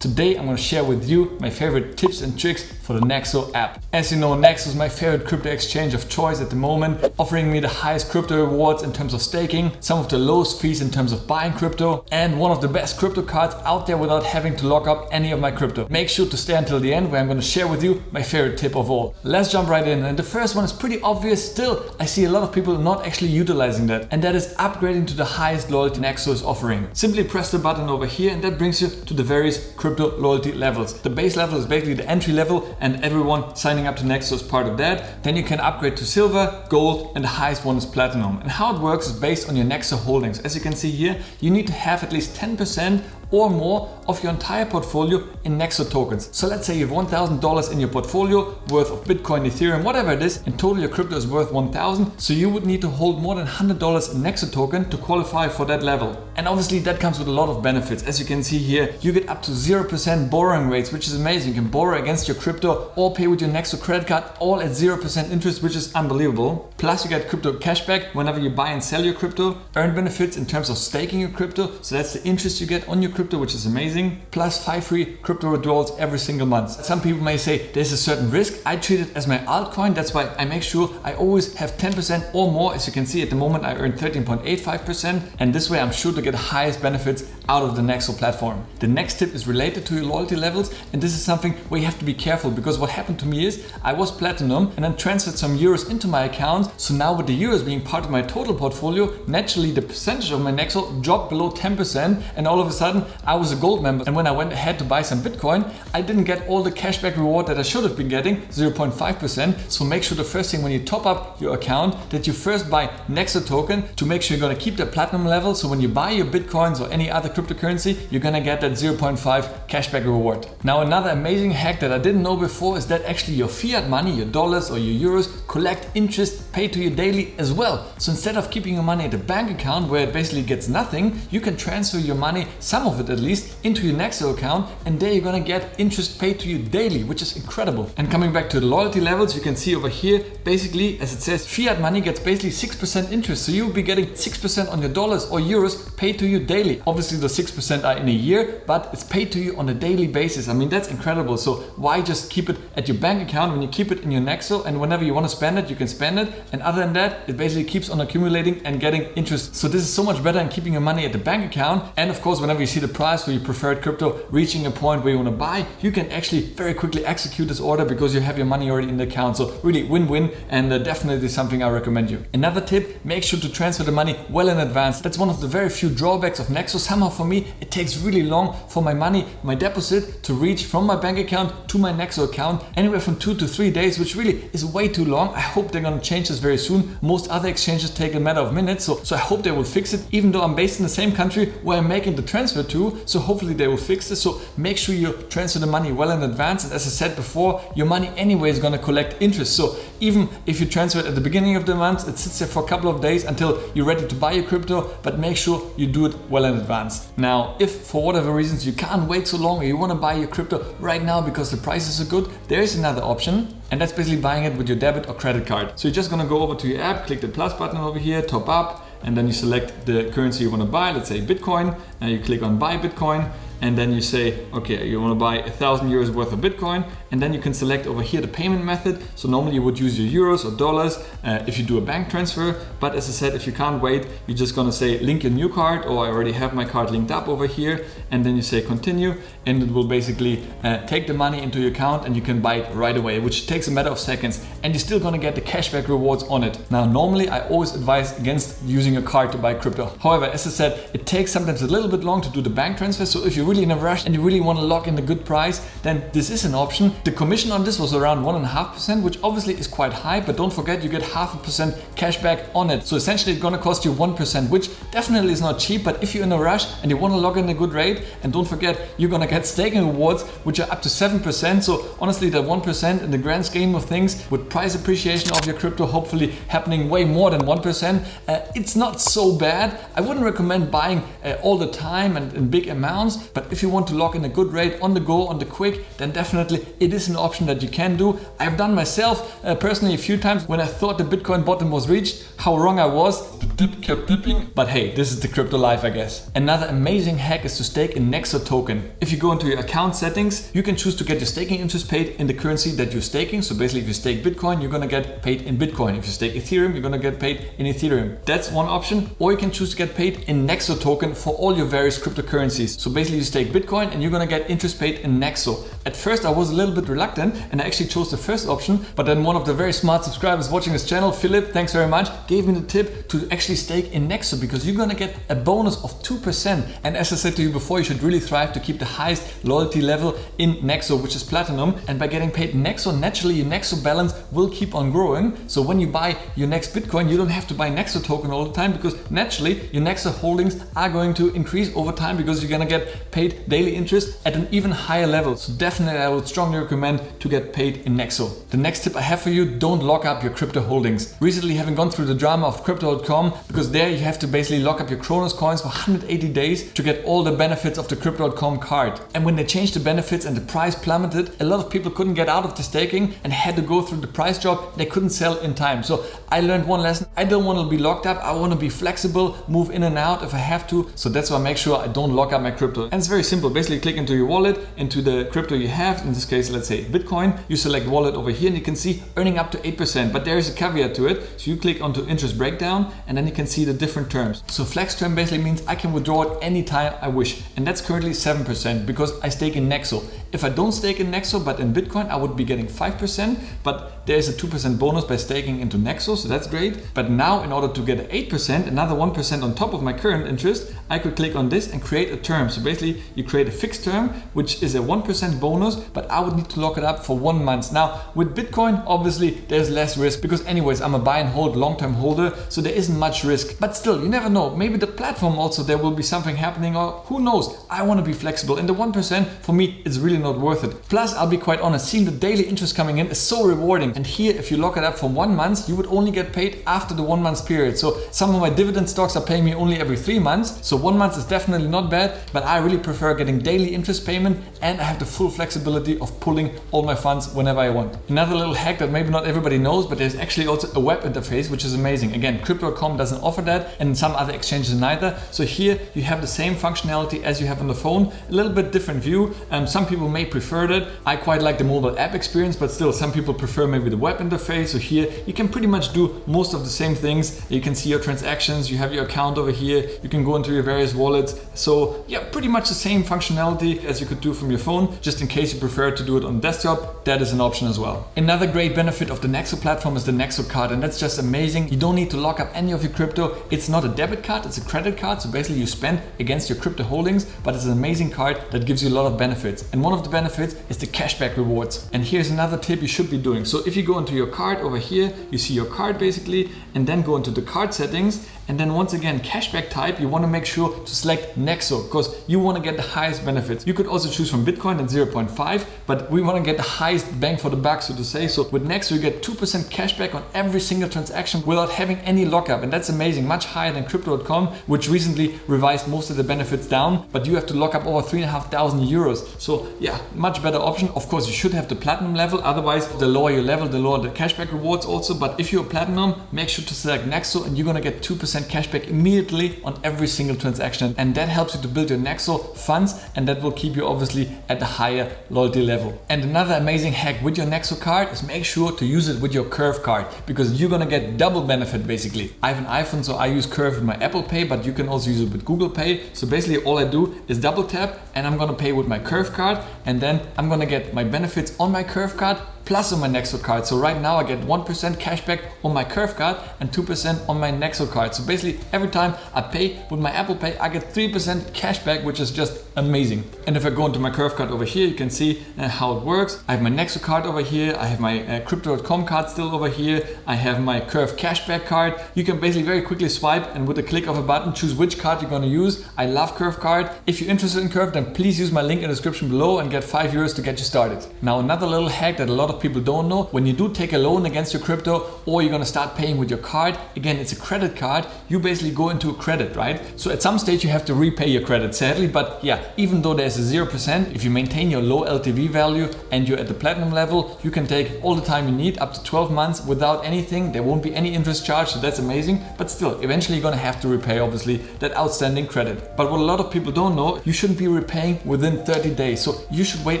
Today I'm going to share with you my favorite tips and tricks for the Nexo app. As you know, Nexo is my favorite crypto exchange of choice at the moment, offering me the highest crypto rewards in terms of staking, some of the lowest fees in terms of buying crypto, and one of the best crypto cards out there without having to lock up any of my crypto. Make sure to stay until the end where I'm going to share with you my favorite tip of all. Let's jump right in. And the first one is pretty obvious still. I see a lot of people not actually utilizing that, and that is upgrading to the highest loyalty Nexo is offering. Simply press the button over here and that brings you to the various crypto loyalty levels. The base level is basically the entry level and everyone signing up to Nexo is part of that. Then you can upgrade to silver, gold, and the highest one is platinum. And how it works is based on your Nexo holdings. As you can see here, you need to have at least 10% or more of your entire portfolio in Nexo tokens. So let's say you have $1,000 in your portfolio worth of Bitcoin, Ethereum, whatever it is. In total, your crypto is worth 1,000. So you would need to hold more than $100 in Nexo token to qualify for that level. And obviously that comes with a lot of benefits. As you can see here, you get up to 0% borrowing rates, which is amazing. You can borrow against your crypto or pay with your Nexo credit card, all at 0% interest, which is unbelievable. Plus you get crypto cashback whenever you buy and sell your crypto. Earn benefits in terms of staking your crypto. So that's the interest you get on your crypto, which is amazing. Plus 5 free crypto withdrawals every single month. Some people may say there's a certain risk. I treat it as my altcoin. That's why I make sure I always have 10% or more. As you can see at the moment, I earn 13.85%. And this way I'm sure to get the highest benefits out of the Nexo platform. The next tip is related to your loyalty levels. And this is something where you have to be careful, because what happened to me is I was platinum and then transferred some euros into my account. So now with the euros being part of my total portfolio, naturally the percentage of my Nexo dropped below 10%. And all of a sudden I was a gold member. And when I went ahead to buy some Bitcoin, I didn't get all the cashback reward that I should have been getting, 0.5%. So make sure the first thing when you top up your account that you first buy Nexo token to make sure you're going to keep the platinum level. So when you buy your Bitcoins or any other cryptocurrency, you're going to get that 0.5 cashback reward. Now another amazing hack that I didn't know before is that actually your fiat money, your dollars or your euros, collect interest paid to you daily as well. So instead of keeping your money at a bank account where it basically gets nothing, you can transfer your money, some of it at least, into your Nexo account, and there you're gonna get interest paid to you daily, which is incredible. And coming back to the loyalty levels, you can see over here, basically, as it says, fiat money gets basically 6% interest. So you'll be getting 6% on your dollars or euros paid to you daily. Obviously the 6% are in a year, but it's paid to you on a daily basis. I mean, that's incredible. So why just keep it at your bank account when you keep it in your Nexo, and whenever you want to spend it, you can spend it. And other than that, it basically keeps on accumulating and getting interest. So this is so much better than keeping your money at the bank account. And of course, whenever you see the price for your preferred crypto reaching a point where you want to buy, you can actually very quickly execute this order because you have your money already in the account. So really win-win, and definitely something I recommend you. Another tip, make sure to transfer the money well in advance. That's one of the very few drawbacks of Nexo. Somehow for me, it takes really long for my money, my deposit, to reach from my bank account to my Nexo account, anywhere from 2 to 3 days, which really is way too long. I hope they're going to change this very soon. Most other exchanges take a matter of minutes, so I hope they will fix it, even though I'm based in the same country where I'm making the transfer to. So hopefully they will fix this. So make sure you transfer the money well in advance. And as I said before, your money anyway is going to collect interest. So even if you transfer it at the beginning of the month, it sits there for a couple of days until you're ready to buy your crypto, but make sure you do it well in advance. Now, if for whatever reasons you can't wait so long or you want to buy your crypto right now because the prices are good, there is another option. And that's basically buying it with your debit or credit card. So you're just going to go over to your app, click the plus button over here, top up, and then you select the currency you want to buy, let's say Bitcoin. Now you click on buy Bitcoin, and then you say, okay, you want to buy 1,000 euros worth of Bitcoin, and then you can select over here the payment method. So normally you would use your euros or dollars if you do a bank transfer, but as I said, if you can't wait, you're just going to say link your new card, or I already have my card linked up over here, and then you say continue, and it will basically take the money into your account and you can buy it right away, which takes a matter of seconds, and you're still going to get the cashback rewards on it. Now normally I always advise against using a card to buy crypto. However, as I said, it takes sometimes a little bit long to do the bank transfer, so if you're really in a rush and you really want to lock in a good price, then this is an option. The commission on this was around 1.5%, which obviously is quite high, but don't forget you get 0.5% cashback on it. So essentially it's going to cost you 1%, which definitely is not cheap, but if you're in a rush and you want to lock in a good rate, and don't forget you're going to get staking rewards which are up to 7%. So honestly, that 1% in the grand scheme of things, with price appreciation of your crypto hopefully happening way more than 1%, it's not so bad. I wouldn't recommend buying all the time and in big amounts, but But if you want to lock in a good rate on the go, on the quick, then definitely it is an option that you can do. I've done myself personally a few times when I thought the Bitcoin bottom was reached. How wrong I was. The dip kept dipping. But hey, this is the crypto life, I guess. Another amazing hack is to stake in Nexo token. If you go into your account settings, you can choose to get your staking interest paid in the currency that you're staking. So basically if you stake Bitcoin, you're gonna get paid in Bitcoin. If you stake Ethereum, you're gonna get paid in Ethereum. That's one option. Or you can choose to get paid in Nexo token for all your various cryptocurrencies. So basically you stake Bitcoin and you're gonna get interest paid in Nexo. At first I was a little bit reluctant and I actually chose the first option, but then one of the very smart subscribers watching this channel, Philip, thanks very much, gave me the tip to actually stake in Nexo because you're gonna get a bonus of 2%. And as I said to you before, you should really thrive to keep the highest loyalty level in Nexo, which is platinum. And by getting paid in Nexo, naturally your Nexo balance will keep on growing. So when you buy your next Bitcoin, you don't have to buy Nexo token all the time because naturally your Nexo holdings are going to increase over time because you're gonna get paid daily interest at an even higher level. So definitely I would strongly recommend to get paid in Nexo. The next tip I have for you, don't lock up your crypto holdings. Recently having gone through the drama of crypto.com, because there you have to basically lock up your Kronos coins for 180 days to get all the benefits of the crypto.com card. And when they changed the benefits and the price plummeted, a lot of people couldn't get out of the staking and had to go through the price drop. They couldn't sell in time. So I learned one lesson. I don't want to be locked up. I want to be flexible, move in and out if I have to. So that's why I make sure I don't lock up my crypto. And it's very simple. Basically click into your wallet, into the crypto you have. In this case, let's say Bitcoin. You select wallet over here and you can see earning up to 8%. But there is a caveat to it. So you click onto interest breakdown and then you can see the different terms. So flex term basically means I can withdraw it anytime I wish. And that's currently 7% because I stake in Nexo. If I don't stake in Nexo but in Bitcoin, I would be getting 5%. But there's a 2% bonus by staking into Nexo. So that's great. But now in order to get 8%, another 1% on top of my current interest, I could click on this and create a term. So basically you create a fixed term, which is a 1% bonus, but I would need to lock it up for 1 month. Now with Bitcoin, obviously there's less risk because anyways, I'm a buy and hold long-term holder. So there isn't much risk, but still you never know. Maybe the platform also, there will be something happening or who knows. I want to be flexible and the 1% for me is really not worth it. Plus, I'll be quite honest, seeing the daily interest coming in is so rewarding. And here, if you lock it up for 1 month, you would only get paid after the 1 month period. So some of my dividend stocks are paying me only every 3 months. So 1 month is definitely not bad, but I really prefer getting daily interest payment and I have the full flexibility of pulling all my funds whenever I want. Another little hack that maybe not everybody knows, but there's actually also a web interface, which is amazing. Again, crypto.com doesn't offer that and some other exchanges neither. So here you have the same functionality as you have on the phone, a little bit different view. Some people may prefer that. I quite like the mobile app experience, but still some people prefer maybe the web interface. So here you can pretty much do most of the same things. You can see your transactions, you have your account over here, you can go into your various wallets. So yeah, pretty much the same functionality as you could do from your phone. Just in case you prefer to do it on desktop, that is an option as well. Another great benefit of the Nexo platform is the Nexo card, and that's just amazing. You don't need to lock up any of your crypto. It's not a debit card, it's a credit card. So basically you spend against your crypto holdings, but it's an amazing card that gives you a lot of benefits. And one of the benefits is the cashback rewards. And here's another tip you should be doing. So if you go into your card over here, you see your card basically, and then go into the card settings. And then once again, cashback type, you want to make sure to select Nexo because you want to get the highest benefits. You could also choose from Bitcoin at 0.5, but we want to get the highest bang for the buck, so to say. So with Nexo, you get 2% cashback on every single transaction without having any lockup. And that's amazing, much higher than crypto.com, which recently revised most of the benefits down, but you have to lock up over 3,500 euros. So yeah, much better option. Of course, you should have the platinum level. Otherwise, the lower your level, the lower the cashback rewards also. But if you're platinum, make sure to select Nexo and you're going to get 2% cashback immediately on every single transaction. And that helps you to build your Nexo funds, and that will keep you obviously at the higher loyalty level. And another amazing hack with your Nexo card is make sure to use it with your Curve card because you're going to get double benefit basically. I have an iPhone, so I use Curve with my Apple Pay, but you can also use it with Google Pay. So basically all I do is double tap and I'm going to pay with my Curve card, and then I'm going to get my benefits on my Curve card plus on my Nexo card. So right now I get 1% cashback on my Curve card and 2% on my Nexo card. So basically every time I pay with my Apple Pay, I get 3% cashback, which is just amazing. And if I go into my Curve card over here, you can see how it works. I have my Nexo card over here. I have my crypto.com card still over here. I have my Curve cashback card. You can basically very quickly swipe and with a click of a button, choose which card you're going to use. I love Curve card. If you're interested in Curve, then please use my link in the description below and get €5 to get you started. Now, another little hack that a lot of of people don't know, when you do take a loan against your crypto or you're gonna start paying with your card, again, it's a credit card, you basically go into a credit, right? So at some stage you have to repay your credit, sadly, but yeah, even though there's a 0%, if you maintain your low LTV value and you're at the platinum level, you can take all the time you need, up to 12 months without anything. There won't be any interest charged, so that's amazing. But still, eventually you're gonna have to repay, obviously, that outstanding credit. But what a lot of people don't know, you shouldn't be repaying within 30 days. So you should wait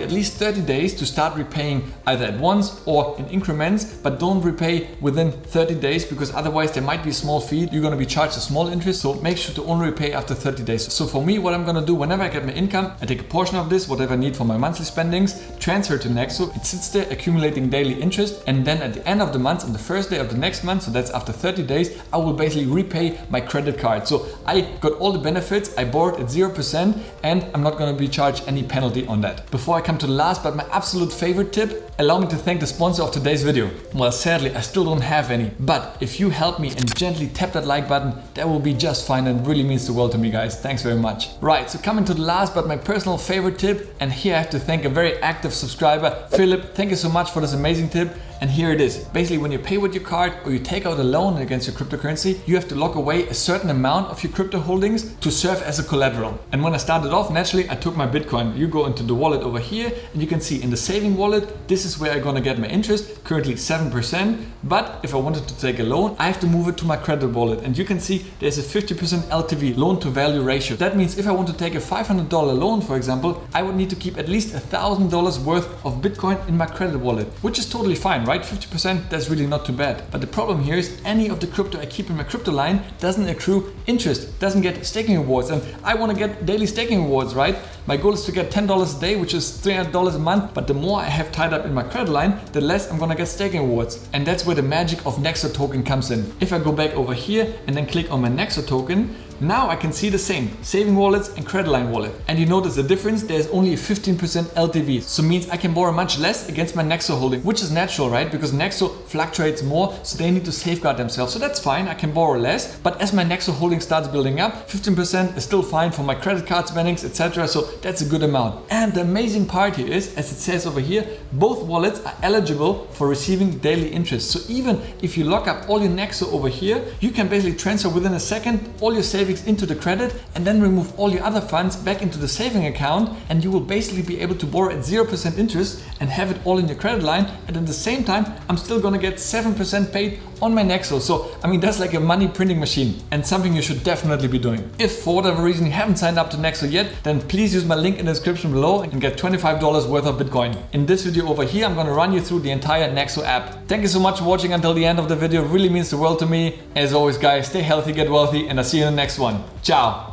at least 30 days to start repaying either at once or in increments, but don't repay within 30 days because otherwise there might be a small fee. You're gonna be charged a small interest, so make sure to only repay after 30 days. So for me, what I'm gonna do, whenever I get my income, I take a portion of this, whatever I need for my monthly spendings, transfer to Nexo. It sits there accumulating daily interest, and then at the end of the month, on the first day of the next month, so that's after 30 days, I will basically repay my credit card. So I got all the benefits, I borrowed at 0%, and I'm not gonna be charged any penalty on that. Before I come to the last but my absolute favorite tip, allow me to thank the sponsor of today's video. Well, sadly, I still don't have any, but if you help me and gently tap that like button, that will be just fine and really means the world to me, guys. Thanks very much. Right, so coming to the last but my personal favorite tip, and here I have to thank a very active subscriber, Philip. Thank you so much for this amazing tip. And here it is. Basically, when you pay with your card or you take out a loan against your cryptocurrency, you have to lock away a certain amount of your crypto holdings to serve as a collateral. And when I started off, naturally, I took my Bitcoin. You go into the wallet over here and you can see in the saving wallet, this is where I'm gonna get my interest, currently 7%. But if I wanted to take a loan, I have to move it to my credit wallet. And you can see there's a 50% LTV, loan to value ratio. That means if I want to take a $500 loan, for example, I would need to keep at least $1,000 worth of Bitcoin in my credit wallet, which is totally fine, right? 50%, that's really not too bad. But the problem here is any of the crypto I keep in my crypto line doesn't accrue interest, doesn't get staking rewards. And I want to get daily staking rewards, right? My goal is to get $10 a day, which is $300 a month. But the more I have tied up in my credit line, the less I'm gonna get staking rewards. And that's where the magic of Nexo token comes in. If I go back over here and then click on my Nexo token, now I can see the same, saving wallets and credit line wallet. And you notice the difference, there's only a 15% LTV. So means I can borrow much less against my Nexo holding, which is natural, right? Because Nexo fluctuates more, so they need to safeguard themselves. So that's fine, I can borrow less. But as my Nexo holding starts building up, 15% is still fine for my credit card spendings, etc. So that's a good amount. And the amazing part here is, as it says over here, both wallets are eligible for receiving daily interest. So even if you lock up all your Nexo over here, you can basically transfer within a second all your savings into the credit and then remove all your other funds back into the saving account, and you will basically be able to borrow at 0% interest and have it all in your credit line. And at the same time, I'm still gonna get 7% paid on my Nexo. So, I mean, that's like a money printing machine and something you should definitely be doing. If for whatever reason you haven't signed up to Nexo yet, then please use my link in the description below and get $25 worth of Bitcoin. In this video over here, I'm gonna run you through the entire Nexo app. Thank you so much for watching until the end of the video. It really means the world to me. As always, guys, stay healthy, get wealthy, and I'll see you in the next one. Ciao.